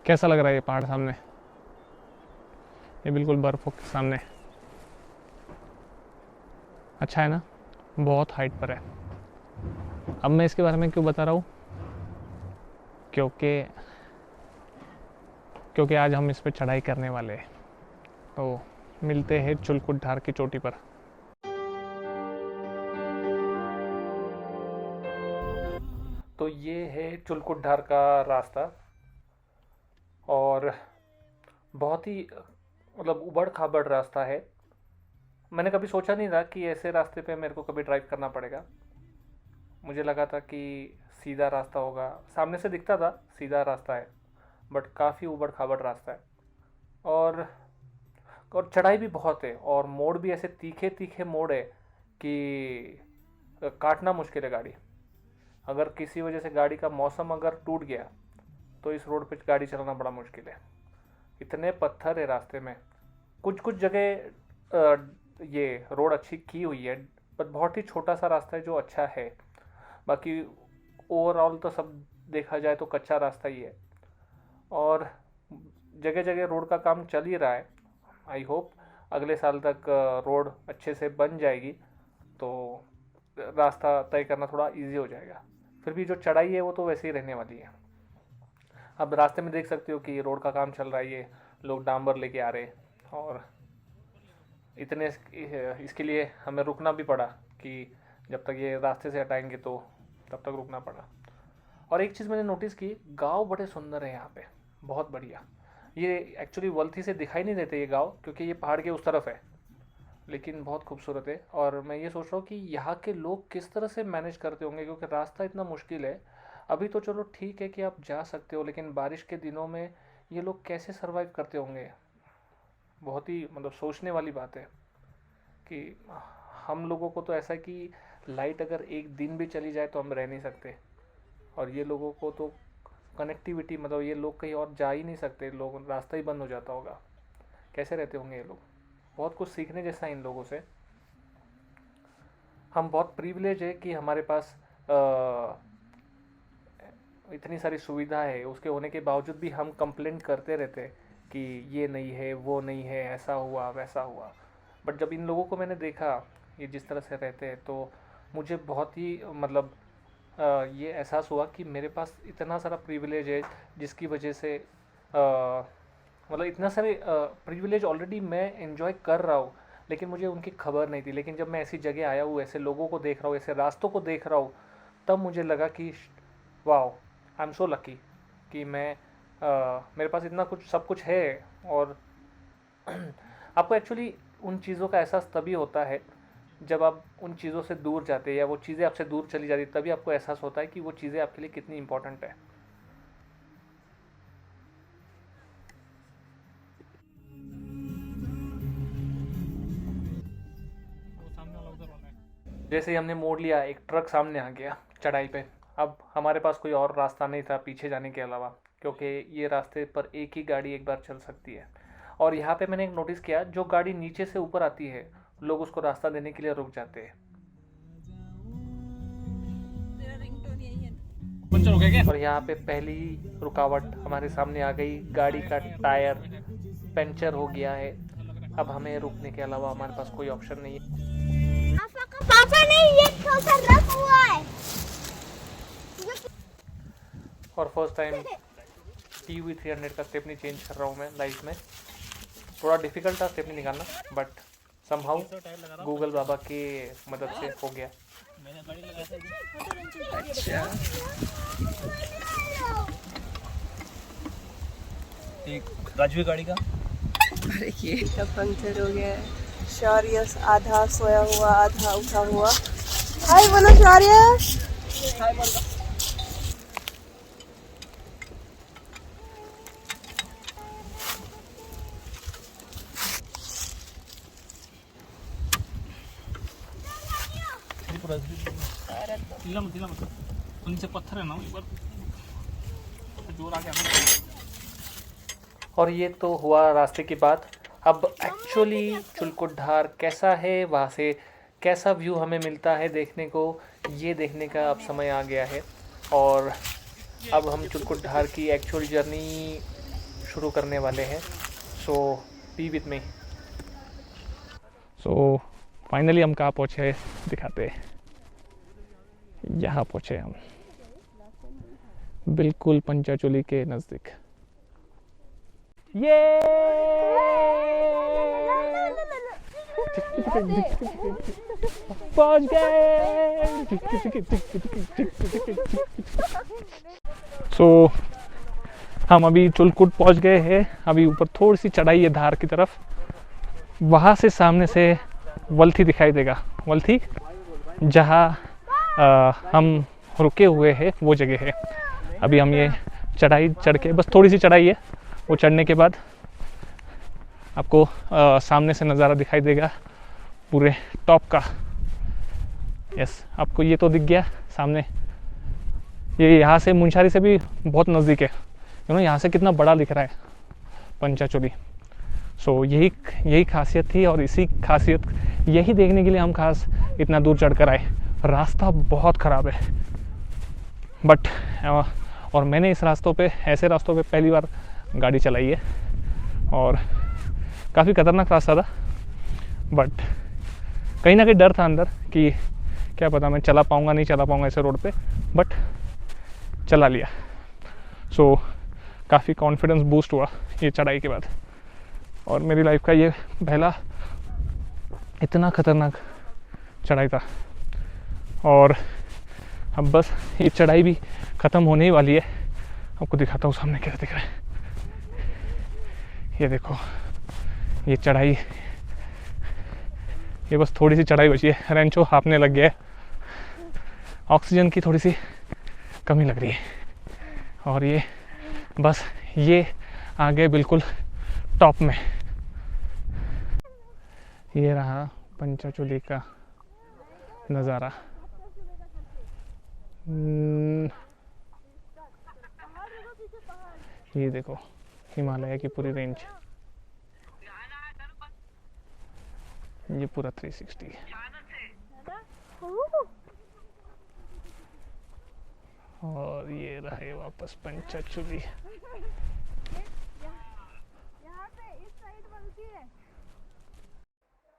कैसा लग रहा है ये पहाड़ सामने? ये बिल्कुल बर्फ़ों के सामने। अच्छा है ना? बहुत हाइट पर है। अब मैं इसके बारे में क्यों बता रहा हूँ? क्योंकि क्योंकि आज हम इस पे चढ़ाई करने वाले हैं। तो मिलते हैं चुलकुट ढार की चोटी पर। तो ये है चुलकुट ढार का रास्ता, और बहुत ही मतलब उबड़ खाबड़ रास्ता है। मैंने कभी सोचा नहीं था कि ऐसे रास्ते पे मेरे को कभी ड्राइव करना पड़ेगा। मुझे लगा था कि सीधा रास्ता होगा, सामने से दिखता था सीधा रास्ता है, बट काफ़ी उबड़ खाबड़ रास्ता है। और चढ़ाई भी बहुत है, और मोड़ भी ऐसे तीखे तीखे मोड़ है कि काटना मुश्किल है गाड़ी। अगर किसी वजह से गाड़ी का मौसम अगर टूट गया तो इस रोड पे गाड़ी चलाना बड़ा मुश्किल है। इतने पत्थर है रास्ते में। कुछ कुछ जगह ये रोड अच्छी की हुई है, पर बहुत ही छोटा सा रास्ता है जो अच्छा है। बाकी ओवरऑल तो सब देखा जाए तो कच्चा रास्ता ही है, और जगह जगह रोड का काम चल ही रहा है। आई होप अगले साल तक रोड अच्छे से बन जाएगी तो रास्ता तय करना थोड़ा इजी हो जाएगा। फिर भी जो चढ़ाई है वो तो वैसे ही रहने वाली है। अब रास्ते में देख सकते हो कि रोड का काम चल रहा है, ये लोग डांबर लेके आ रहे हैं, और इतने इसके लिए हमें रुकना भी पड़ा कि जब तक ये रास्ते से हटाएंगे तो तब तक रुकना पड़ा। और एक चीज़ मैंने नोटिस की, गांव बड़े सुंदर है यहाँ पे, बहुत बढ़िया। ये एक्चुअली वल्थी से दिखाई नहीं देते ये गांव, क्योंकि ये पहाड़ के उस तरफ है, लेकिन बहुत खूबसूरत है। और मैं ये सोच रहा हूँ कि यहाँ के लोग किस तरह से मैनेज करते होंगे, क्योंकि रास्ता इतना मुश्किल है। अभी तो चलो ठीक है कि आप जा सकते हो, लेकिन बारिश के दिनों में ये लोग कैसे सरवाइव करते होंगे? बहुत ही मतलब सोचने वाली बात है कि हम लोगों को तो ऐसा है कि लाइट अगर एक दिन भी चली जाए तो हम रह नहीं सकते, और ये लोगों को तो कनेक्टिविटी मतलब ये लोग कहीं और जा ही नहीं सकते, लोग रास्ता ही बंद हो जाता होगा। कैसे रहते होंगे ये लोग? बहुत कुछ सीखने जैसा है इन लोगों से। हम बहुत प्रिविलेज है कि हमारे पास इतनी सारी सुविधा है, उसके होने के बावजूद भी हम कंप्लेंट करते रहते हैं कि ये नहीं है, वो नहीं है, ऐसा हुआ वैसा हुआ। बट जब इन लोगों को मैंने देखा ये जिस तरह से रहते हैं, तो मुझे बहुत ही मतलब ये एहसास हुआ कि मेरे पास इतना सारा प्रिविलेज है, जिसकी वजह से मतलब इतना सारे प्रिविलेज ऑलरेडी मैं एंजॉय कर रहा हूँ, लेकिन मुझे उनकी खबर नहीं थी। लेकिन जब मैं ऐसी जगह आया हूँ, ऐसे लोगों को देख रहा हूँ, ऐसे रास्तों को देख रहा हूँ, तब मुझे लगा कि wow, I am so lucky कि मैं मेरे पास इतना कुछ सब कुछ है। और आपको एक्चुअली उन चीज़ों का एहसास तभी होता है जब आप उन चीज़ों से दूर जाते हैं, या वो चीज़ें आपसे दूर चली जाती, तभी आपको एहसास होता है कि वो चीज़ें आपके लिए कितनी इंपॉर्टेंट है। जैसे ही हमने मोड़ लिया, एक ट्रक सामने आ गया चढ़ाई पे। अब हमारे पास कोई और रास्ता नहीं था पीछे जाने के अलावा, क्योंकि ये रास्ते पर एक ही गाड़ी एक बार चल सकती है। और यहाँ पे मैंने एक नोटिस किया, जो गाड़ी नीचे से ऊपर आती है लोग उसको रास्ता देने के लिए रुक जाते हैं। पंचर हो गया क्या? और यहाँ पे पहली रुकावट हमारे सामने आ गई, गाड़ी का टायर पंचर हो गया है। अब हमें रुकने के अलावा हमारे पास कोई ऑप्शन नहीं है। पापा ने ये रखा हुआ है। और फर्स्ट टाइम TUV300 का स्टेपनी चेंज कर रहा हूँ मैं लाइफ में। थोड़ा डिफिकल्ट था स्टेपनी निकालना, बट समहाउ गूगल बाबा की मदद से हो गया। अच्छा, एक राजवी गाड़ी का अरे ये क्या पंक्चर हो गया है। शौर्यस आधा सोया हुआ आधा उठा हुआ। हाय बोलो शौर्यस। हाय बोलो। नीचे पत्थर है ना, एक बार जोर आ गया। और ये तो हुआ रास्ते की बात। अब एक्चुअली चुलकुट ढार कैसा है, वहाँ से कैसा व्यू हमें मिलता है देखने को, ये देखने का अब समय आ गया है। और अब हम चुलकुट ढार की एक्चुअल जर्नी शुरू करने वाले हैं, so be with me. So finally हम कहाँ पहुँचे दिखाते हैं। यहाँ पहुँचे हम, बिल्कुल पंचाचूली के नज़दीक। ये पहुँच गए। सो हम अभी चुलकुट पहुँच गए हैं। अभी ऊपर थोड़ी सी चढ़ाई है धार की तरफ, वहाँ से सामने से वल्थी दिखाई देगा। वल्थी जहाँ हम रुके हुए हैं वो जगह है। अभी हम ये चढ़ाई चढ़ के, बस थोड़ी सी चढ़ाई है, वो चढ़ने के बाद आपको सामने से नज़ारा दिखाई देगा पूरे टॉप का। यस, आपको ये तो दिख गया सामने। ये यहाँ से मुंशारी से भी बहुत नज़दीक है, यहाँ से कितना बड़ा दिख रहा है पंचाचूली। सो यही खासियत थी, और इसी खासियत यही देखने के लिए हम खास इतना दूर चढ़ कर आए। रास्ता बहुत ख़राब है, बट और मैंने इस ऐसे रास्तों पे पहली बार गाड़ी चलाई है, और काफ़ी ख़तरनाक रास्ता था। बट कहीं ना कहीं डर था अंदर कि क्या पता मैं चला पाऊँगा नहीं चला पाऊँगा ऐसे रोड पे, बट चला लिया। सो काफ़ी कॉन्फिडेंस बूस्ट हुआ ये चढ़ाई के बाद, और मेरी लाइफ का ये पहला इतना ख़तरनाक चढ़ाई था। और अब बस ये चढ़ाई भी ख़त्म होने ही वाली है। आपको दिखाता हूँ सामने कैसे दिख रहा है। ये देखो, ये चढ़ाई, ये बस थोड़ी सी चढ़ाई बची है। रेंचो हाँफने लग गया है, ऑक्सीजन की थोड़ी सी कमी लग रही है, और ये बस ये आ गए बिल्कुल टॉप में। ये रहा पंचाचूली का नज़ारा। ये देखो हिमालय की पूरी रेंज, ये पूरा 360 है। और ये रहे वापस पंचाचूली।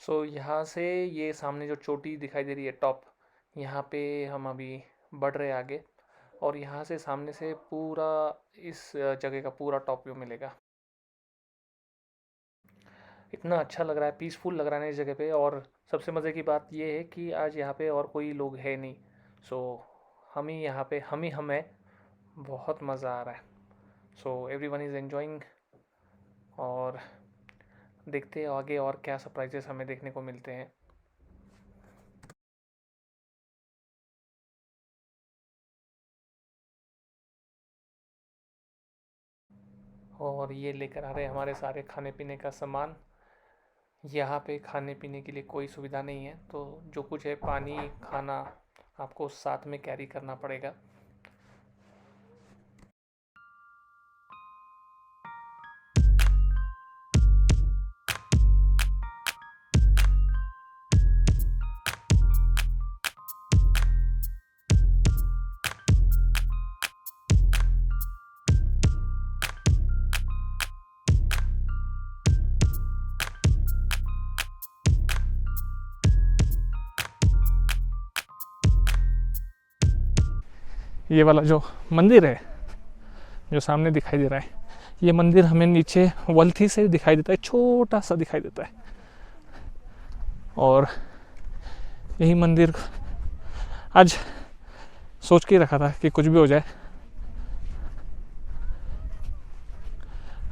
सो यहाँ से ये सामने जो चोटी दिखाई दे रही है टॉप, यहाँ पे हम अभी बढ़ रहे आगे, और यहाँ से सामने से पूरा इस जगह का पूरा टॉप व्यू मिलेगा। इतना अच्छा लग रहा है, पीसफुल लग रहा है ना इस जगह पे। और सबसे मज़े की बात ये है कि आज यहाँ पे और कोई लोग है नहीं, सो हम ही यहाँ पे हम हैं। बहुत मज़ा आ रहा है। सो एवरीवन इज़ एंजॉइंग, और देखते हैं आगे और क्या सरप्राइजेस हमें देखने को मिलते हैं। और ये लेकर आ रहे हैं हमारे सारे खाने पीने का सामान। यहाँ पे खाने पीने के लिए कोई सुविधा नहीं है, तो जो कुछ है पानी खाना आपको साथ में कैरी करना पड़ेगा। ये वाला जो मंदिर है जो सामने दिखाई दे रहा है, ये मंदिर हमें नीचे वल्थी से दिखाई देता है, छोटा सा दिखाई देता है। और यही मंदिर आज सोच के रखा था कि कुछ भी हो जाए,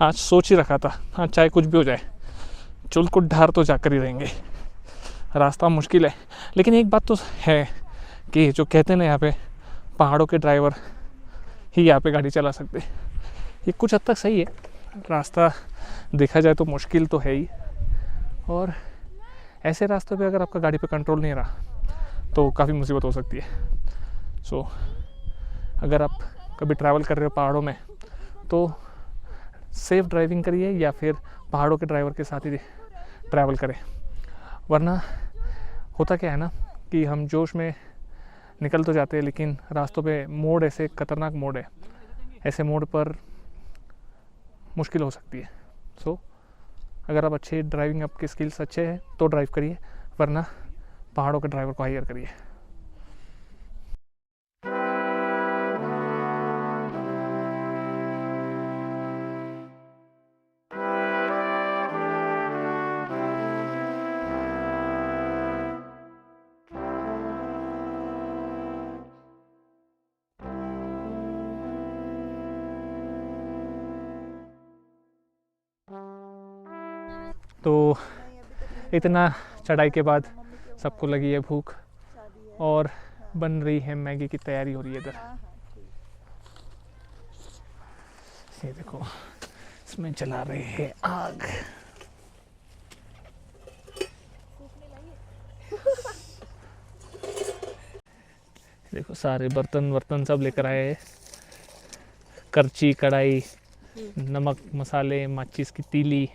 आज सोच ही रखा था हाँ चाहे कुछ भी हो जाए चुलकुट धार तो जाकर ही रहेंगे। रास्ता मुश्किल है, लेकिन एक बात तो है कि जो कहते हैं ना यहाँ पे पहाड़ों के ड्राइवर ही यहाँ पे गाड़ी चला सकते, ये कुछ हद तक सही है। रास्ता देखा जाए तो मुश्किल तो है ही, और ऐसे रास्तों पे अगर आपका गाड़ी पे कंट्रोल नहीं रहा तो काफ़ी मुसीबत हो सकती है। सो अगर आप कभी ट्रैवल कर रहे हो पहाड़ों में तो सेफ ड्राइविंग करिए, या फिर पहाड़ों के ड्राइवर के साथ ही ट्रैवल करें। वरना होता क्या है ना कि हम जोश में निकल तो जाते हैं, लेकिन रास्तों पे मोड़ ऐसे खतरनाक मोड़ है, ऐसे मोड़ पर मुश्किल हो सकती है। सो अगर आप अच्छे ड्राइविंग आपके स्किल्स अच्छे हैं तो ड्राइव करिए, वरना पहाड़ों के ड्राइवर को हायर करिए। तो इतना चढ़ाई के बाद सबको लगी है भूख और बन रही है मैगी की तैयारी हो रही है इधर। ये देखो, इसमें जला रहे हैं आग। देखो सारे बर्तन सब लेकर आए हैं, करची, कढ़ाई, नमक, मसाले, माचिस की तीली।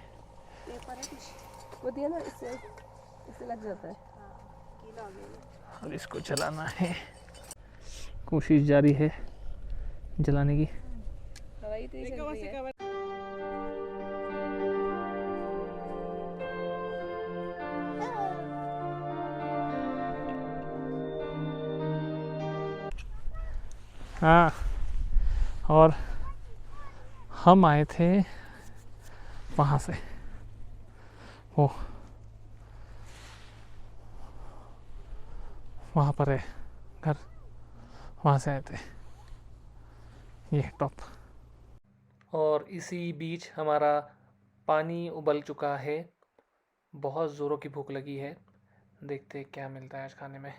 वो दिया ना, इससे लग जाता है। और इसको जलाना है, कोशिश जारी है जलाने की। हवाई तेज चल रही है। हाँ, और हम आए थे वहाँ से, वो वहाँ पर है घर, वहाँ से आए थे। ये टॉप। और इसी बीच हमारा पानी उबल चुका है, बहुत ज़ोरों की भूख लगी है। देखते हैं क्या मिलता है आज खाने में।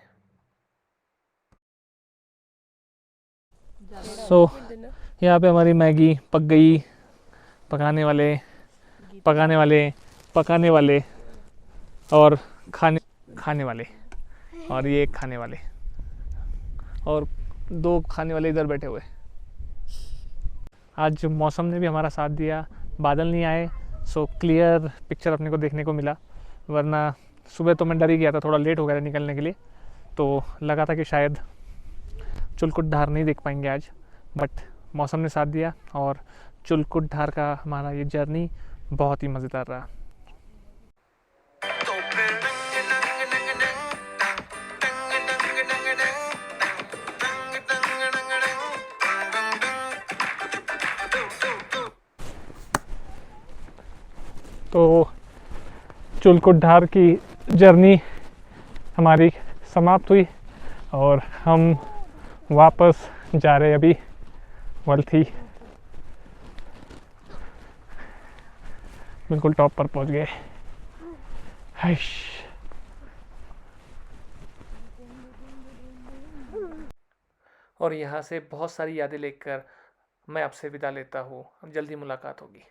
यहाँ पे हमारी मैगी पक गई। पकाने वाले और खाने वाले, और ये खाने वाले, और 2 खाने वाले इधर बैठे हुए। आज मौसम ने भी हमारा साथ दिया, बादल नहीं आए, सो क्लियर पिक्चर अपने को देखने को मिला। वरना सुबह तो मैं डर ही गया था, थोड़ा लेट हो गया था निकलने के लिए, तो लगा था कि शायद चुलकुट धार नहीं देख पाएंगे आज, बट मौसम ने साथ दिया और चुलकुट धार का हमारा ये जर्नी बहुत ही मज़ेदार रहा। तो चुलकुट धार की जर्नी हमारी समाप्त हुई और हम वापस जा रहे अभी वल्थी। बिल्कुल टॉप पर पहुंच गए। हाइश। और यहाँ से बहुत सारी यादें लेकर मैं आपसे विदा लेता हूँ। जल्दी मुलाकात होगी।